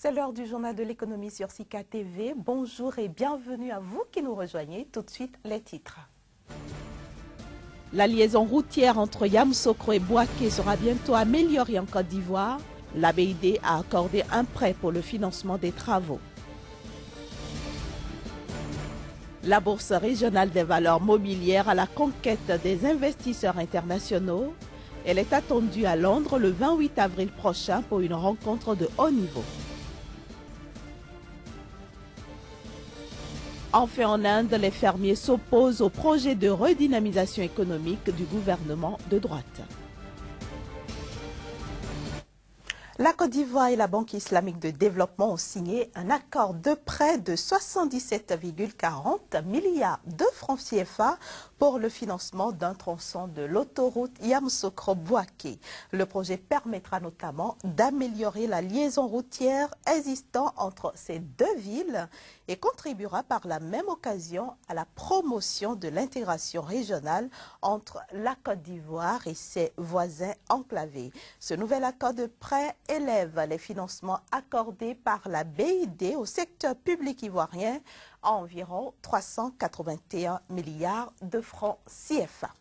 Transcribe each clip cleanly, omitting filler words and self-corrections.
C'est l'heure du journal de l'économie sur Sika TV. Bonjour et bienvenue à vous qui nous rejoignez. Tout de suite, les titres. La liaison routière entre Yamoussoukro et Bouaké sera bientôt améliorée en Côte d'Ivoire. La BID a accordé un prêt pour le financement des travaux. La Bourse régionale des valeurs mobilières à la conquête des investisseurs internationaux. Elle est attendue à Londres le 28 avril prochain pour une rencontre de haut niveau. Enfin, en Inde, les fermiers s'opposent au projet de redynamisation économique du gouvernement de droite. La Côte d'Ivoire et la Banque islamique de développement ont signé un accord de prêt de 77,40 milliards de francs CFA pour le financement d'un tronçon de l'autoroute Yamoussoukro-Bouaké. Le projet permettra notamment d'améliorer la liaison routière existante entre ces deux villes et contribuera par la même occasion à la promotion de l'intégration régionale entre la Côte d'Ivoire et ses voisins enclavés. Ce nouvel accord de prêt élève les financements accordés par la BID au secteur public ivoirien à environ 381 milliards de francs CFA.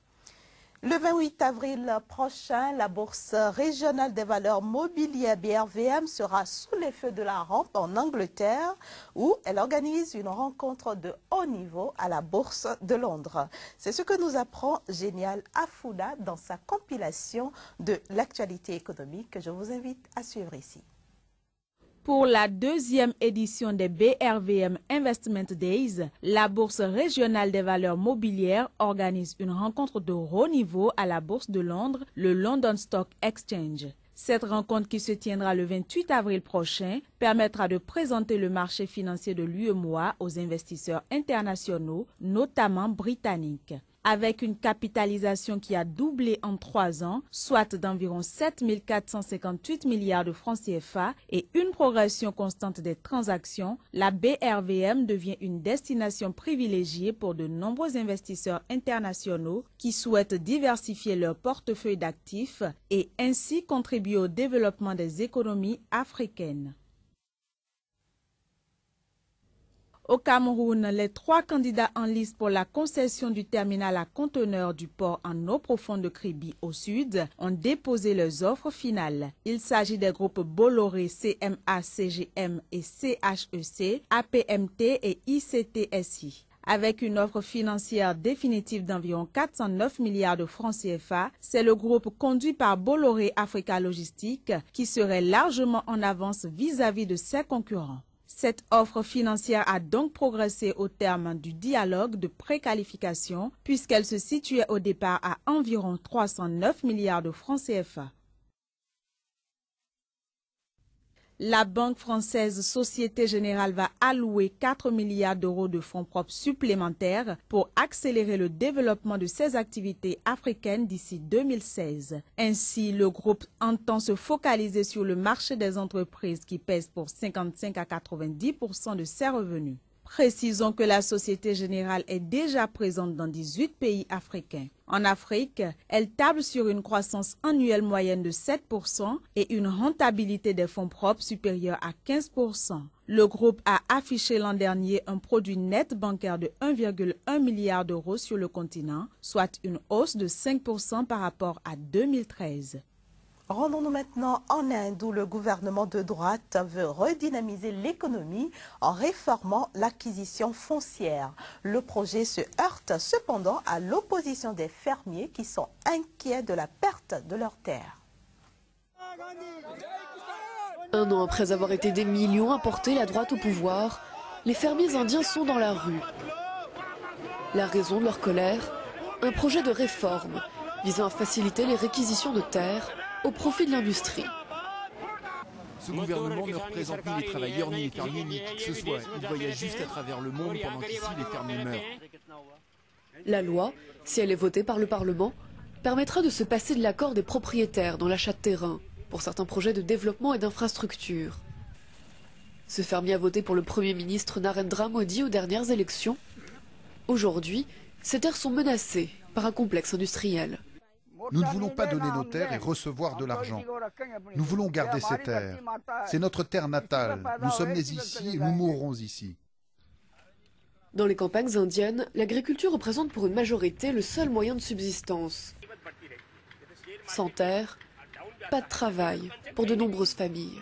Le 28 avril prochain, la Bourse régionale des valeurs mobilières BRVM sera sous les feux de la rampe en Angleterre où elle organise une rencontre de haut niveau à la Bourse de Londres. C'est ce que nous apprend Génial Afouda dans sa compilation de l'actualité économique que je vous invite à suivre ici. Pour la deuxième édition des BRVM Investment Days, la Bourse régionale des valeurs mobilières organise une rencontre de haut niveau à la Bourse de Londres, le London Stock Exchange. Cette rencontre qui se tiendra le 28 avril prochain permettra de présenter le marché financier de l'UEMOA aux investisseurs internationaux, notamment britanniques. Avec une capitalisation qui a doublé en 3 ans, soit d'environ 7 458 milliards de francs CFA et une progression constante des transactions, la BRVM devient une destination privilégiée pour de nombreux investisseurs internationaux qui souhaitent diversifier leur portefeuille d'actifs et ainsi contribuer au développement des économies africaines. Au Cameroun, les 3 candidats en lice pour la concession du terminal à conteneurs du port en eau profonde de Kribi au sud ont déposé leurs offres finales. Il s'agit des groupes Bolloré, CMA, CGM et CHEC, APMT et ICTSI. Avec une offre financière définitive d'environ 409 milliards de francs CFA, c'est le groupe conduit par Bolloré Africa Logistique qui serait largement en avance vis-à-vis de ses concurrents. Cette offre financière a donc progressé au terme du dialogue de préqualification puisqu'elle se situait au départ à environ 309 milliards de francs CFA. La banque française Société Générale va allouer 4 milliards d'euros de fonds propres supplémentaires pour accélérer le développement de ses activités africaines d'ici 2016. Ainsi, le groupe entend se focaliser sur le marché des entreprises qui pèse pour 55 à 90% de ses revenus. Précisons que la Société Générale est déjà présente dans 18 pays africains. En Afrique, elle table sur une croissance annuelle moyenne de 7% et une rentabilité des fonds propres supérieure à 15%. Le groupe a affiché l'an dernier un produit net bancaire de 1,1 milliard d'euros sur le continent, soit une hausse de 5% par rapport à 2013. Rendons-nous maintenant en Inde où le gouvernement de droite veut redynamiser l'économie en réformant l'acquisition foncière. Le projet se heurte cependant à l'opposition des fermiers qui sont inquiets de la perte de leurs terres. 1 an après avoir été des millions à porter la droite au pouvoir, les fermiers indiens sont dans la rue. La raison de leur colère, un projet de réforme visant à faciliter les réquisitions de terres au profit de l'industrie. Ce gouvernement ne représente ni les travailleurs, ni les fermiers, ni qui que ce soit. Il voyage juste à travers le monde pendant qu'ici les fermiers meurent. La loi, si elle est votée par le Parlement, permettra de se passer de l'accord des propriétaires dans l'achat de terrain pour certains projets de développement et d'infrastructures. Ce fermier a voté pour le Premier ministre Narendra Modi aux dernières élections. Aujourd'hui, ces terres sont menacées par un complexe industriel. Nous ne voulons pas donner nos terres et recevoir de l'argent. Nous voulons garder ces terres. C'est notre terre natale. Nous sommes nés ici et nous mourrons ici. Dans les campagnes indiennes, l'agriculture représente pour une majorité le seul moyen de subsistance. Sans terre, pas de travail pour de nombreuses familles.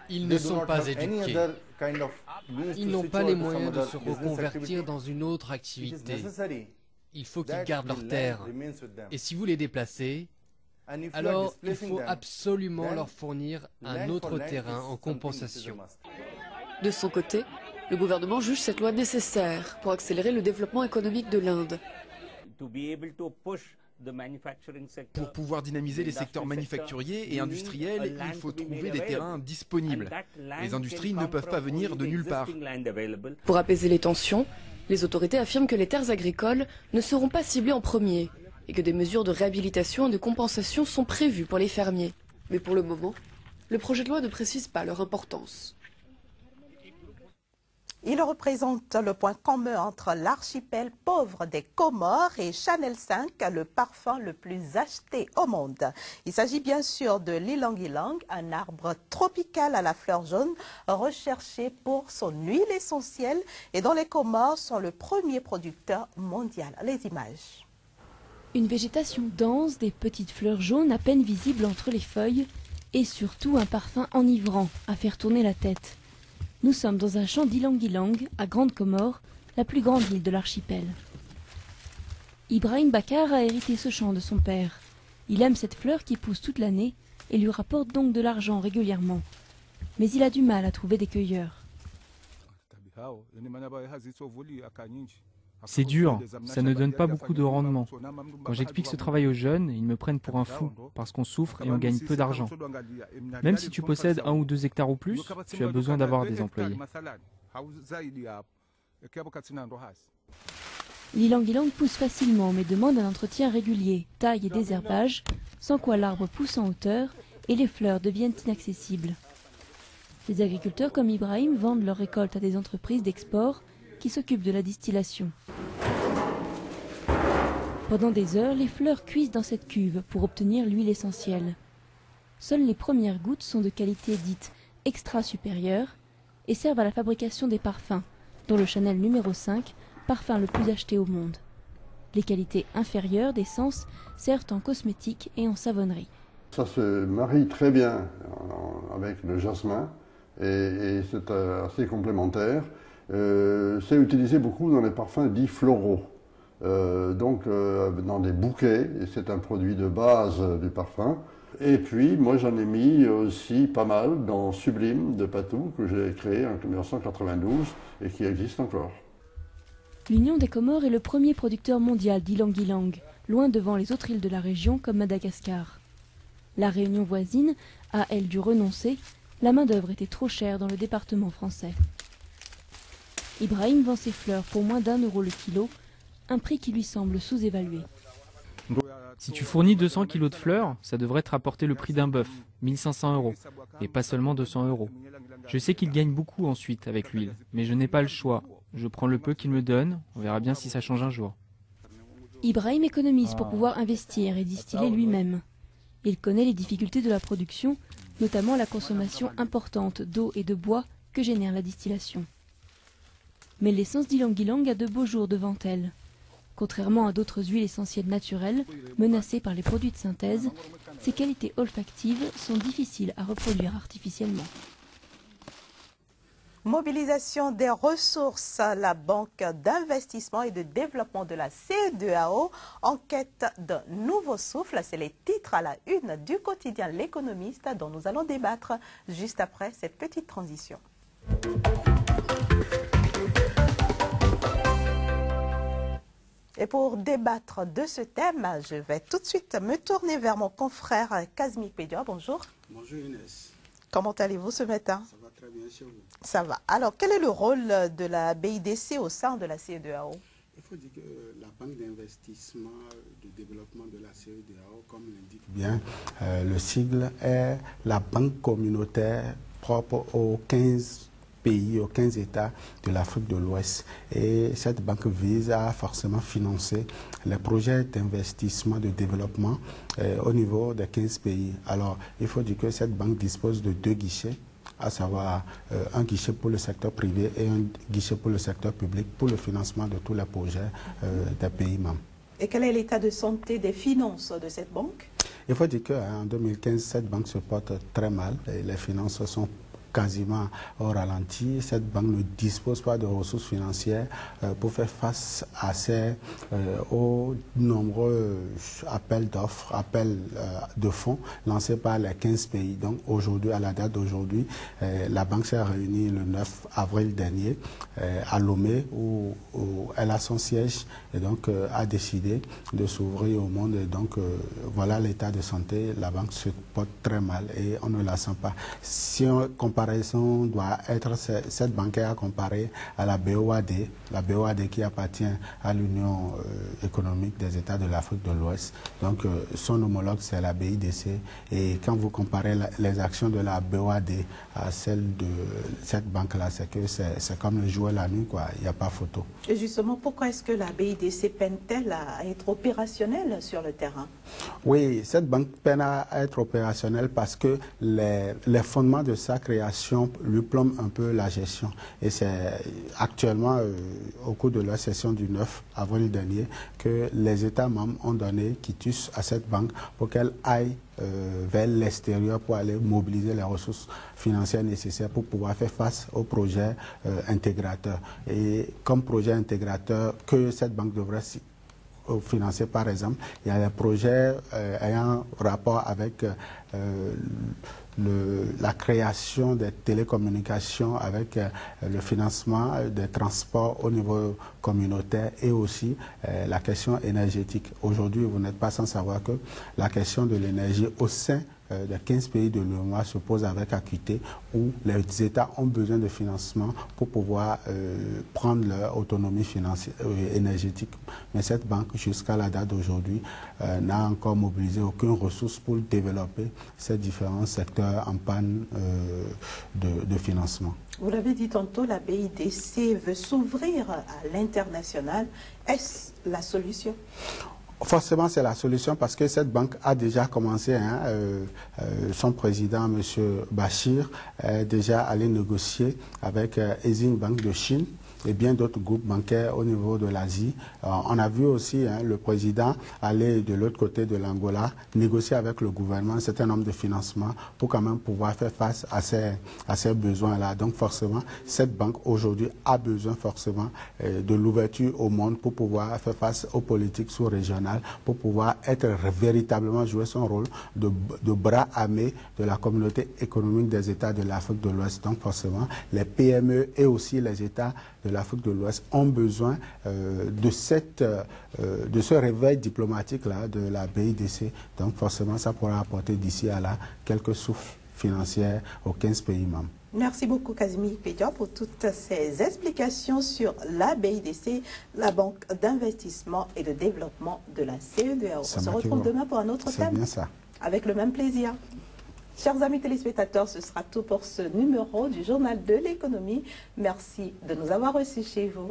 Ils ne sont pas éduqués. Ils n'ont pas les moyens de se reconvertir dans une autre activité. Il faut qu'ils gardent leurs terres. Et si vous les déplacez, alors il faut absolument leur fournir un autre terrain en compensation. De son côté, le gouvernement juge cette loi nécessaire pour accélérer le développement économique de l'Inde. Pour pouvoir dynamiser les secteurs manufacturiers et industriels, il faut trouver des terrains disponibles. Les industries ne peuvent pas venir de nulle part. Pour apaiser les tensions, les autorités affirment que les terres agricoles ne seront pas ciblées en premier et que des mesures de réhabilitation et de compensation sont prévues pour les fermiers. Mais pour le moment, le projet de loi ne précise pas leur importance. Il représente le point commun entre l'archipel pauvre des Comores et Chanel 5, le parfum le plus acheté au monde. Il s'agit bien sûr de l'ylang-ylang, un arbre tropical à la fleur jaune recherché pour son huile essentielle et dont les Comores sont le premier producteur mondial. Les images. Une végétation dense, des petites fleurs jaunes à peine visibles entre les feuilles et surtout un parfum enivrant à faire tourner la tête. Nous sommes dans un champ d'ylang-ylang, à Grande Comore, la plus grande île de l'archipel. Ibrahim Bakar a hérité ce champ de son père. Il aime cette fleur qui pousse toute l'année et lui rapporte donc de l'argent régulièrement. Mais il a du mal à trouver des cueilleurs. C'est dur, ça ne donne pas beaucoup de rendement. Quand j'explique ce travail aux jeunes, ils me prennent pour un fou, parce qu'on souffre et on gagne peu d'argent. Même si tu possèdes 1 ou 2 hectares ou plus, tu as besoin d'avoir des employés. L'ylang-ylang pousse facilement mais demande un entretien régulier, taille et désherbage, sans quoi l'arbre pousse en hauteur et les fleurs deviennent inaccessibles. Les agriculteurs comme Ibrahim vendent leurs récoltes à des entreprises d'export qui s'occupent de la distillation. Pendant des heures, les fleurs cuisent dans cette cuve pour obtenir l'huile essentielle. Seules les premières gouttes sont de qualité dite extra supérieure et servent à la fabrication des parfums, dont le Chanel numéro 5, parfum le plus acheté au monde. Les qualités inférieures d'essence servent en cosmétique et en savonnerie. Ça se marie très bien avec le jasmin et c'est assez complémentaire. C'est utilisé beaucoup dans les parfums dits floraux, dans des bouquets, et c'est un produit de base du parfum. Et puis, moi j'en ai mis aussi pas mal dans Sublime de Patou, que j'ai créé en 1992 et qui existe encore. L'Union des Comores est le premier producteur mondial d'ylang-ylang, loin devant les autres îles de la région comme Madagascar. La Réunion voisine a, elle, dû renoncer, la main-d'œuvre était trop chère dans le département français. Ibrahim vend ses fleurs pour moins d'1 euro le kilo, un prix qui lui semble sous-évalué. Si tu fournis 200 kilos de fleurs, ça devrait te rapporter le prix d'un bœuf, 1500 €, et pas seulement 200 €. Je sais qu'il gagne beaucoup ensuite avec l'huile, mais je n'ai pas le choix. Je prends le peu qu'il me donne, on verra bien si ça change un jour. Ibrahim économise pour pouvoir investir et distiller lui-même. Il connaît les difficultés de la production, notamment la consommation importante d'eau et de bois que génère la distillation. Mais l'essence d'ylang-ylang a de beaux jours devant elle. Contrairement à d'autres huiles essentielles naturelles, menacées par les produits de synthèse, ses qualités olfactives sont difficiles à reproduire artificiellement. Mobilisation des ressources, la Banque d'investissement et de développement de la CEDEAO en quête d'un nouveau souffle. C'est les titres à la une du quotidien L'Économiste dont nous allons débattre juste après cette petite transition. Et pour débattre de ce thème, je vais tout de suite me tourner vers mon confrère Kazmi Pédia. Bonjour. Bonjour Inès. Comment allez-vous ce matin? Ça va très bien chez vous. Ça va. Alors, quel est le rôle de la BIDC au sein de la CEDEAO? Il faut dire que la Banque d'investissement de développement de la CEDEAO, comme l'indique bien, le sigle est la banque communautaire propre aux 15 pays, aux 15 États de l'Afrique de l'Ouest. Et cette banque vise à forcément financer les projets d'investissement, de développement au niveau des 15 pays. Alors, il faut dire que cette banque dispose de 2 guichets, à savoir un guichet pour le secteur privé et un guichet pour le secteur public pour le financement de tous les projets des pays membres. Et quel est l'état de santé des finances de cette banque? Il faut dire qu'en 2015, cette banque se porte très mal. Et les finances sont quasiment au ralenti. Cette banque ne dispose pas de ressources financières pour faire face aux nombreux appels d'offres, appels de fonds lancés par les 15 pays. Donc aujourd'hui, à la date d'aujourd'hui, la banque s'est réunie le 9 avril dernier à Lomé où elle a son siège et donc a décidé de s'ouvrir au monde. Et donc voilà l'état de santé. La banque se porte très mal et on ne la sent pas. Si on comparaison doit être cette banque à comparer à la BOAD qui appartient à l'Union économique des États de l'Afrique de l'Ouest. Donc son homologue c'est la BIDC et quand vous comparez les actions de la BOAD à celles de cette banque-là, c'est que c'est comme le jour et la nuit, quoi. Il n'y a pas photo. Et justement, pourquoi est-ce que la BIDC peine-t-elle à être opérationnelle sur le terrain? Oui, cette banque peine à être opérationnelle parce que les fondements de sa création lui plombent un peu la gestion. Et c'est actuellement, au cours de la session du 9 avril dernier, que les États membres ont donné quitus à cette banque pour qu'elle aille vers l'extérieur pour aller mobiliser les ressources financières nécessaires pour pouvoir faire face aux projets intégrateurs. Et comme projet intégrateur que cette banque devrait financer, par exemple, il y a des projets ayant rapport avec la création des télécommunications, avec le financement des transports au niveau communautaire et aussi la question énergétique. Aujourd'hui, vous n'êtes pas sans savoir que la question de l'énergie au sein des 15 pays de l'UEMOA se pose avec acuité, où les États ont besoin de financement pour pouvoir prendre leur autonomie financière, énergétique. Mais cette banque, jusqu'à la date d'aujourd'hui, n'a encore mobilisé aucune ressource pour développer ces différents secteurs en panne de financement. Vous l'avez dit tantôt, la BIDC veut s'ouvrir à l'international. Est-ce la solution? Forcément, c'est la solution parce que cette banque a déjà commencé, son président, M. Bachir, est déjà allé négocier avec Exim Bank de Chine et bien d'autres groupes bancaires au niveau de l'Asie. On a vu aussi le président aller de l'autre côté de l'Angola, négocier avec le gouvernement un certain nombre de financements pour quand même pouvoir faire face à ces besoins-là. Donc forcément, cette banque aujourd'hui a besoin forcément de l'ouverture au monde pour pouvoir faire face aux politiques sous-régionales, pour pouvoir être véritablement jouer son rôle de bras armé de la communauté économique des États de l'Afrique de l'Ouest. Donc forcément, les PME et aussi les États de l'Afrique de l'Ouest ont besoin de ce réveil diplomatique-là de la BIDC. Donc forcément, ça pourra apporter d'ici à là quelques souffles financiers aux 15 pays membres. Merci beaucoup Casimir Pédia pour toutes ces explications sur la BIDC, la Banque d'investissement et de développement de la CEDEAO. On se retrouve demain pour un autre thème. C'est bien ça. Avec le même plaisir. Chers amis téléspectateurs, ce sera tout pour ce numéro du Journal de l'économie. Merci de nous avoir reçus chez vous.